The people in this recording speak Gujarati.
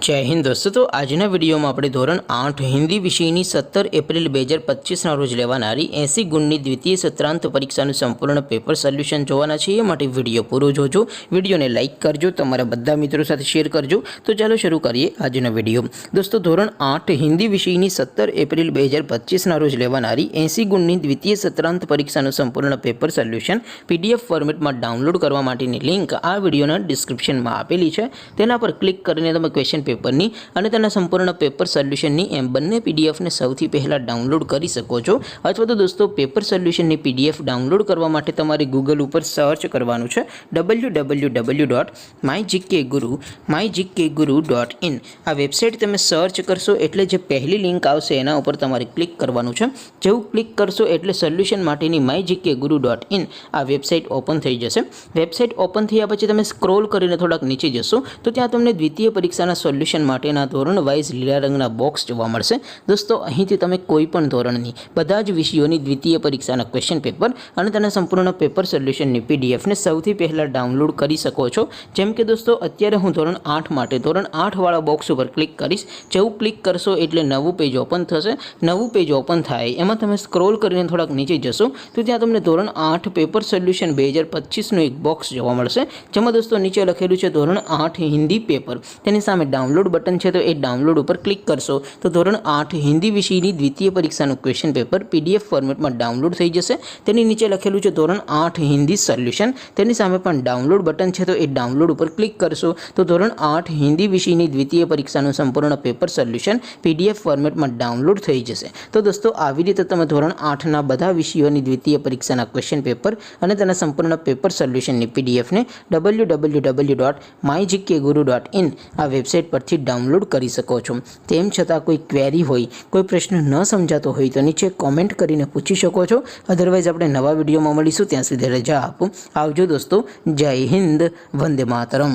जय हिंद दोस्तों। तो आजना वीडियो में આપણે ધોરણ 8 હિન્દી વિષયની 17 એપ્રિલ 2025 ના રોજ લેવાનારી 80 ગુણની દ્વિતીય સત્રાંત પરીક્ષાનું સંપૂર્ણ પેપર સોલ્યુશન જોવાના છે। એ માટે વિડિયો પૂરો જોજો, વિડિયોને લાઈક કરજો, તમારા બધા મિત્રો સાથે શેર કરજો। તો ચાલો શરૂ કરીએ આજનો વિડિયો। દોસ્તો ધોરણ 8 હિન્દી વિષયની 17 એપ્રિલ 2025 ના રોજ લેવાનારી 80 ગુણની દ્વિતીય સત્રાંત પરીક્ષાનું સંપૂર્ણ પેપર સોલ્યુશન પીડીએફ ફોર્મેટમાં ડાઉનલોડ કરવા માટેની લિંક આ વિડિયોના ડિસ્ક્રિપ્શનમાં આપેલી છે। તેના પર ક્લિક કરીને તમે ક્વેશ્ચન પેપરની અને તેના સંપૂર્ણ પેપર સોલ્યુશનની એમ બંને પીડીએફને સૌથી પહેલાં ડાઉનલોડ કરી શકો છો। અથવા તો દોસ્તો પેપર સોલ્યુશનની પીડીએફ ડાઉનલોડ કરવા માટે તમારે ગૂગલ ઉપર સર્ચ કરવાનું છે www.mygkguru.in। આ વેબસાઇટ તમે સર્ચ કરશો એટલે જે પહેલી લિંક આવશે એના ઉપર તમારે ક્લિક કરવાનું છે। જેવું ક્લિક કરશો એટલે સોલ્યુશન માટેની mygkguru.in આ વેબસાઇટ ઓપન થઈ જશે। વેબસાઇટ ઓપન થયા પછી તમે સ્ક્રોલ કરીને થોડાક નીચે જશો તો ત્યાં તમને દ્વિતીય પરીક્ષાના સોલ્યુશન માટેના ધોરણ વાઇઝ લીલા રંગના બોક્સ જોવા મળશે। દોસ્તો અહીંથી તમે કોઈ પણ ધોરણની બધા જ વિષયોની દ્વિતીય પરીક્ષાના ક્વેશ્ચન પેપર અને તેના સંપૂર્ણ પેપર સોલ્યુશનની પીડીએફને સૌથી પહેલાં ડાઉનલોડ કરી શકો છો। જેમ કે દોસ્તો અત્યારે હું ધોરણ 8 માટે ધોરણ 8 વાળા બોક્સ ઉપર ક્લિક કરીશ। જેવું ક્લિક કરશો એટલે નવું પેજ ઓપન થશે। નવું પેજ ઓપન થાય એમાં તમે સ્ક્રોલ કરીને થોડાક નીચે જશો તો ત્યાં તમને ધોરણ 8 પેપર સોલ્યુશન 2025નું એક બોક્સ જોવા મળશે। જેમાં દોસ્તો નીચે લખેલું છે ધોરણ 8 હિન્દી પેપર। તેની સામે ડાઉનલોડ બટન છે તો એ ડાઉનલોડ ઉપર ક્લિક કરશો તો ધોરણ 8 હિન્દી વિષયની દ્વિતીય પરીક્ષાનું ક્વેશ્ચન પેપર પીડીએફ ફોર્મેટમાં ડાઉનલોડ થઈ જશે। તેની નીચે લખેલું છે ધોરણ 8 હિન્દી સોલ્યુશન। તેની સામે પણ ડાઉનલોડ બટન છે તો એ ડાઉનલોડ ઉપર ક્લિક કરશો તો ધોરણ 8 હિન્દી વિષયની દ્વિતીય પરીક્ષાનું સંપૂર્ણ પેપર સોલ્યુશન પીડીએફ ફોર્મેટમાં ડાઉનલોડ થઈ જશે। તો દોસ્તો આવી રીતે તમે ધોરણ 8ના બધા વિષયોની દ્વિતીય પરીક્ષાના ક્વેશ્ચન પેપર અને તેના સંપૂર્ણ પેપર સોલ્યુશનની પીડીએફને www.mygkguru.in આ વેબસાઇટ પરથી ડાઉનલોડ કરી શકો છો। તેમ છતાં કોઈ ક્વેરી હોય, કોઈ પ્રશ્ન ન સમજાતો હોય તો નીચે કોમેન્ટ કરીને પૂછી શકો છો। અધરવાઇઝ આપણે નવા વિડીયોમાં મળીશું, ત્યાં સુધી રજા આપો। આવજો દોસ્તો। જય હિન્દ, વંદે માતરમ।